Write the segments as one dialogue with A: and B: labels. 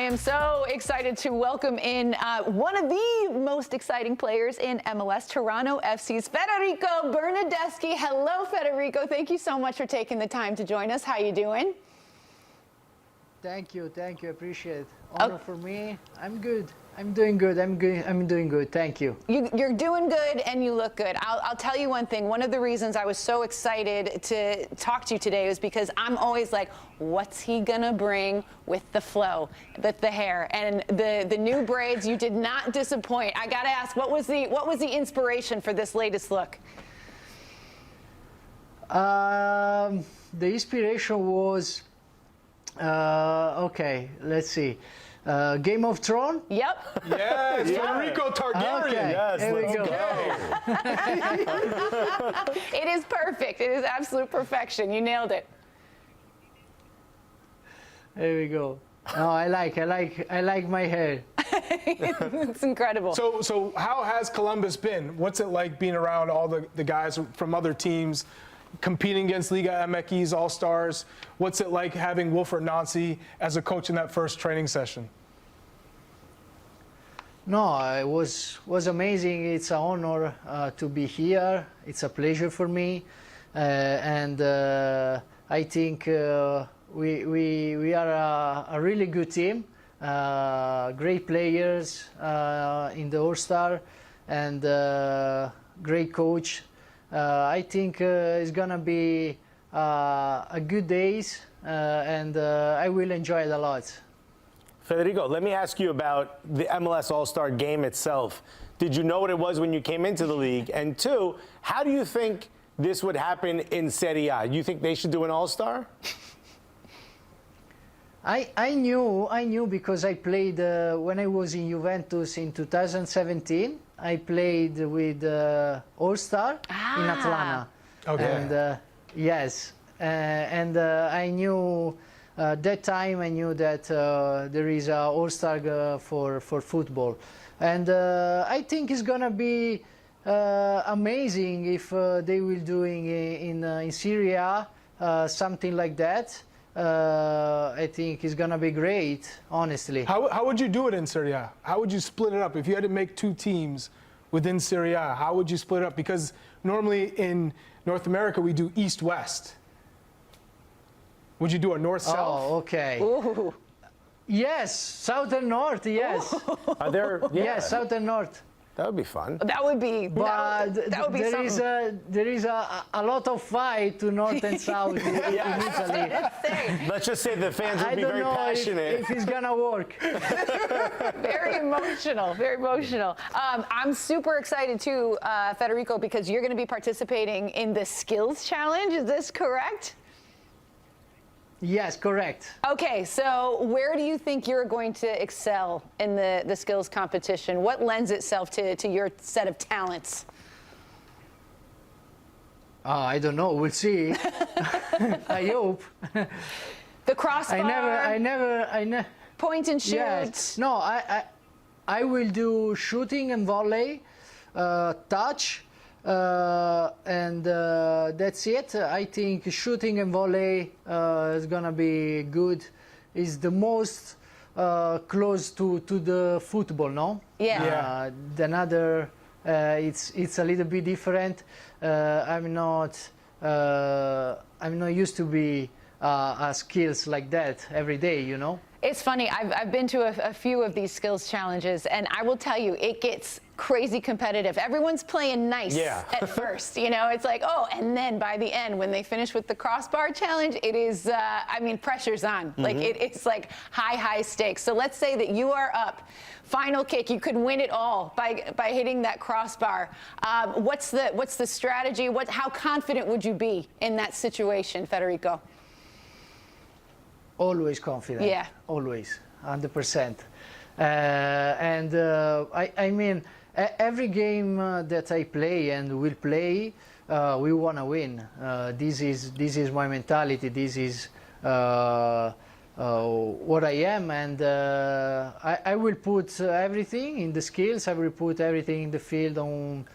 A: am so excited to welcome in one of the most exciting players in MLS, Toronto FC's Federico Bernardeschi. Hello, Federico. Thank you so much for taking the time to join us. How you doing?
B: Thank you. Appreciate it. Honor for me. I'm good. I'm doing good. I'm doing good. Thank you.
A: You're doing good and you look good. I'll tell you one thing. One of the reasons I was so excited to talk to you today is because I'm always like, what's he gonna bring with the flow, with the hair, and the new braids? You did not disappoint. I gotta ask, what was the inspiration for this latest look?
B: The inspiration was okay. Let's see. Game of Thrones?
A: Yep.
C: Yes, Federico Targaryen.
B: Okay.
C: Yes,
B: here we go.
A: It is perfect. It is absolute perfection. You nailed it.
B: There we go. No, I like my hair.
A: It's incredible.
C: So how has Columbus been? What's it like being around all the guys from other teams, competing against Liga MX All-Stars? What's it like having Wilfried Nancy as a coach in that first training session?
B: No, it was amazing. It's an honor to be here. It's a pleasure for me, and I think we are a really good team. Great players in the All-Star, and great coach. I think it's gonna be a good days, and I will enjoy it a lot.
D: Federico, let me ask you about the MLS All-Star game itself. Did you know what it was when you came into the league? And two, how do you think this would happen in Serie A? You think they should do an All-Star?
B: I knew because I played when I was in Juventus in 2017. I played with All-Star in Atlanta.
C: Okay.
B: And yes, and I knew that time. I knew that there is a All-Star for football, and I think it's gonna be amazing if they will doing in Serie A something like that. I think it's gonna be great, honestly.
C: How would you do it in Serie A? How would you split it up? If you had to make two teams within Serie A, how would you split it up? Because normally in North America, we do East-West. Would you do a North-South?
B: Oh, okay.
A: Ooh.
B: Yes, South and North, yes.
D: Are there? Yeah.
B: Yes, South and North.
D: That would be fun.
A: That would be.
B: But
A: that would be something.
B: there is a lot of fight to North and South in Italy.
D: Let's just say the fans
B: I
D: would be
B: don't
D: very
B: know
D: passionate.
B: if it's gonna work.
A: Very emotional, very emotional. I'm super excited too, Federico, because you're going to be participating in the Skills Challenge. Is this correct?
B: Yes, correct.
A: Okay, so where do you think you're going to excel in the skills competition? What lends itself to your set of talents?
B: I don't know. We'll see. I hope.
A: The crossbar.
B: I never.
A: Point and shoot.
B: Yes. No, I will do shooting and volley, touch, and that's it. I think shooting and volley is gonna be good. Is the most close to the football, no?
A: Yeah.
B: The other, it's a little bit different. I'm not used to be skills like that every day, you know.
A: It's funny, I've been to a few of these skills challenges, and I will tell you, it gets crazy competitive. Everyone's playing nice at first, you know, it's like, oh, and then by the end, when they finish with the crossbar challenge, it is, I mean, pressure's on. Like, it's like high stakes. So let's say that you are up, final kick, you could win it all by hitting that crossbar. What's the strategy? How confident would you be in that situation, Federico?
B: Always confident.
A: Yeah.
B: Always, 100%. I mean, every game that I play and will play, we want to win. This is my mentality. This is what I am, and I will put everything in the skills. I will put everything in the field on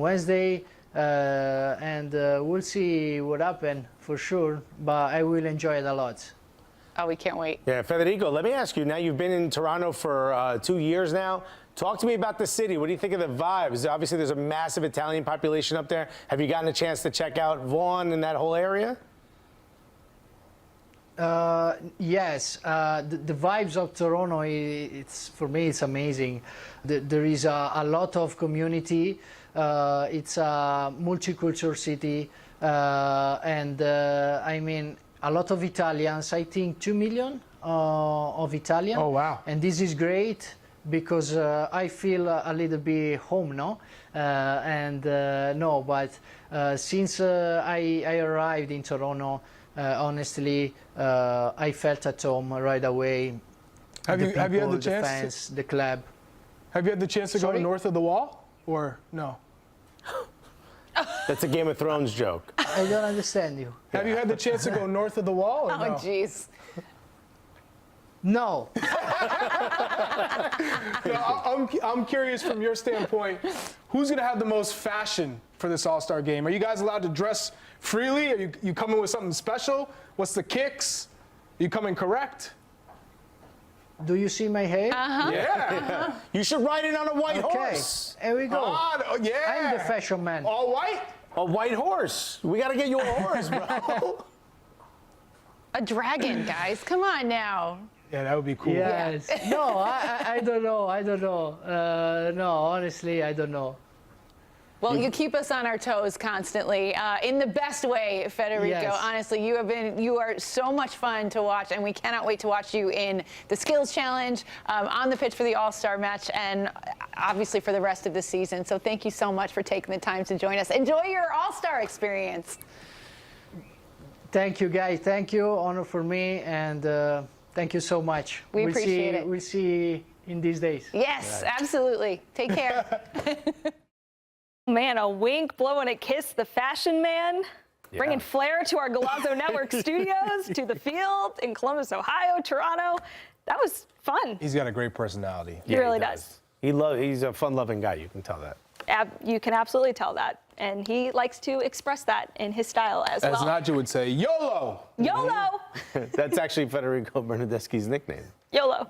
B: Wednesday, and we'll see what happens for sure. But I will enjoy it a lot.
A: Oh, we can't wait.
D: Yeah, Federico, let me ask you, now you've been in Toronto for 2 years now. Talk to me about the city. What do you think of the vibes? Obviously, there's a massive Italian population up there. Have you gotten a chance to check out Vaughan and that whole area?
B: Yes, the vibes of Toronto, it's for me, it's amazing. There is a lot of community. It's a multicultural city, and I mean, a lot of Italians. I think 2 million of Italians.
C: Oh, wow.
B: And this is great because I feel a little bit home, no? No, but since I arrived in Toronto, honestly, I felt at home right away.
C: Have you had the
B: The
C: chance?
B: fans, the club.
C: Have you had the chance to go
B: Sorry?
C: north of the wall, or no?
D: That's a Game of Thrones joke.
B: I don't understand you.
C: Have you had the chance to go north of the wall, or
A: Oh,
C: no?
A: jeez.
B: No.
C: I'm curious from your standpoint, who's going to have the most fashion for this All-Star game? Are you guys allowed to dress freely? Are you coming with something special? What's the kicks? Are you coming correct?
B: Do you see my hair?
C: Yeah.
D: You should ride it on a white
B: Okay.
D: horse.
B: Here we go.
C: Yeah.
B: I'm the fashion man.
C: All white?
D: A white horse. We got to get you a horse, bro.
A: A dragon, guys. Come on now.
C: Yeah, that would be cool.
B: Yes. No, I don't know. I don't know. No, honestly, I don't know.
A: Well, you keep us on our toes constantly, in the best way, Federico.
B: Yes.
A: Honestly, you are so much fun to watch, and we cannot wait to watch you in the Skills Challenge, on the pitch for the All-Star match, and obviously for the rest of the season. So thank you so much for taking the time to join us. Enjoy your All-Star experience.
B: Thank you, guys. Thank you. Honor for me, and thank you so much.
A: We appreciate it.
B: We'll see in these days.
A: Yes, absolutely. Take care.
E: Man, a wink, blowing a kiss, the fashion man, bringing flair to our Galazzo Network studios, to the field in Columbus, Ohio, Toronto. That was fun.
C: He's got a great personality.
E: He really does.
D: He's a fun-loving guy. You can tell that.
E: You can absolutely tell that. And he likes to express that in his style as well.
C: As Nadja would say, YOLO!
E: YOLO!
D: That's actually Federico Bernardeschi's nickname.
E: YOLO.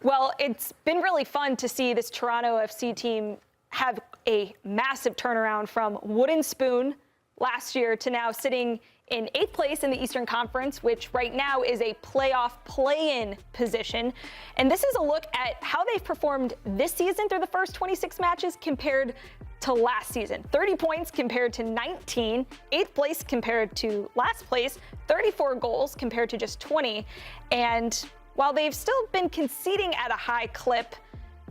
E: Well, it's been really fun to see this Toronto FC team have a massive turnaround from wooden spoon last year to now sitting in 8th place in the Eastern Conference, which right now is a playoff play-in position. And this is a look at how they've performed this season through the first 26 matches compared to last season. 30 points compared to 19, 8th place compared to last place, 34 goals compared to just 20. And while they've still been conceding at a high clip,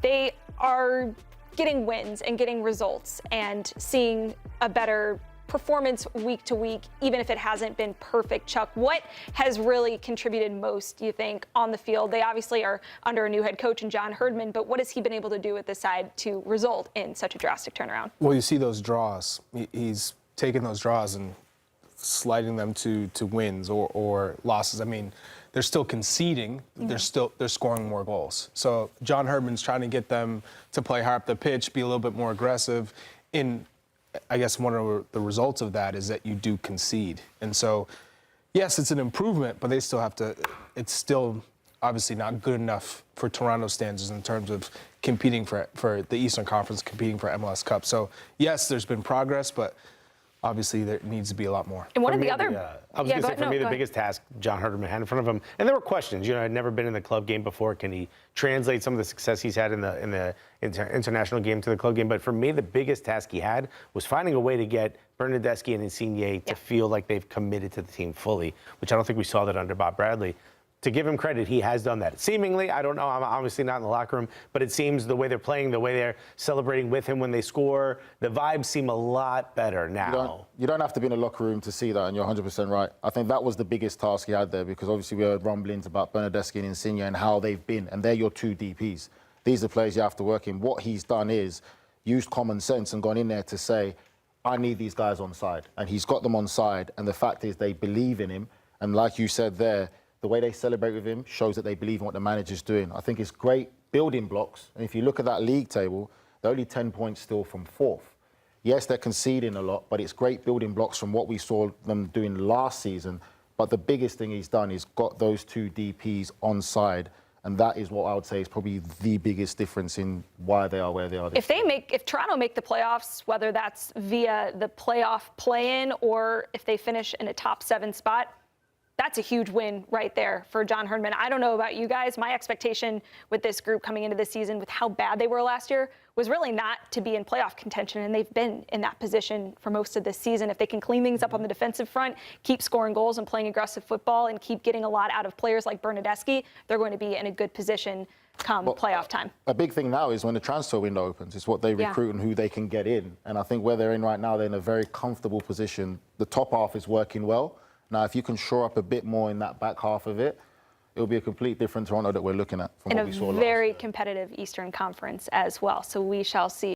E: they are getting wins and getting results and seeing a better performance week to week, even if it hasn't been perfect. Chuck, what has really contributed most, do you think, on the field? They obviously are under a new head coach in John Herdman, but what has he been able to do with this side to result in such a drastic turnaround?
C: Well, you see those draws. He's taken those draws and sliding them to wins or losses. I mean, they're still conceding. They're scoring more goals. So John Herdman's trying to get them to play higher up the pitch, be a little bit more aggressive. I guess one of the results of that is that you do concede. And so, yes, it's an improvement, but they still have to. It's still obviously not good enough for Toronto standards in terms of competing for the Eastern Conference, competing for MLS Cup. So, yes, there's been progress, but obviously there needs to be a lot more.
E: And one of the
D: For me,
E: other...
D: I was going to say, for me, the biggest task John Herdman had in front of him, and there were questions. I'd never been in the club game before. Can he translate some of the success he's had in the international game to the club game? But for me, the biggest task he had was finding a way to get Bernardeschi and Insigne to feel like they've committed to the team fully, which I don't think we saw that under Bob Bradley. To give him credit, he has done that. Seemingly, I don't know, I'm obviously not in the locker room, but it seems the way they're playing, the way they're celebrating with him when they score, the vibes seem a lot better now.
F: You don't have to be in a locker room to see that, and you're 100% right. I think that was the biggest task he had there, because obviously we heard rumblings about Bernardeschi and Insigne and how they've been, and they're your two DPs. These are the players you have to work in. What he's done is used common sense and gone in there to say, I need these guys on side. And he's got them on side, and the fact is they believe in him, and like you said there, the way they celebrate with him shows that they believe in what the manager's doing. I think it's great building blocks. And if you look at that league table, they're only 10 points still from 4th. Yes, they're conceding a lot, but it's great building blocks from what we saw them doing last season But the biggest thing he's done is got those two DPs on side. And that is what I would say is probably the biggest difference in why they are where they are.
E: If Toronto make the playoffs, whether that's via the playoff play-in or if they finish in a top 7 spot, that's a huge win right there for John Herdman. I don't know about you guys. My expectation with this group coming into the season with how bad they were last year was really not to be in playoff contention, and they've been in that position for most of this season. If they can clean things up on the defensive front, keep scoring goals and playing aggressive football, and keep getting a lot out of players like Bernardeschi, they're going to be in a good position come playoff time.
F: A big thing now is when the transfer window opens, it's what they recruit and who they can get in. And I think where they're in right now, they're in a very comfortable position. The top half is working well. Now, if you can shore up a bit more in that back half of it, it'll be a complete different Toronto that we're looking at from what we saw last year.
E: In a very competitive Eastern Conference as well. So we shall see.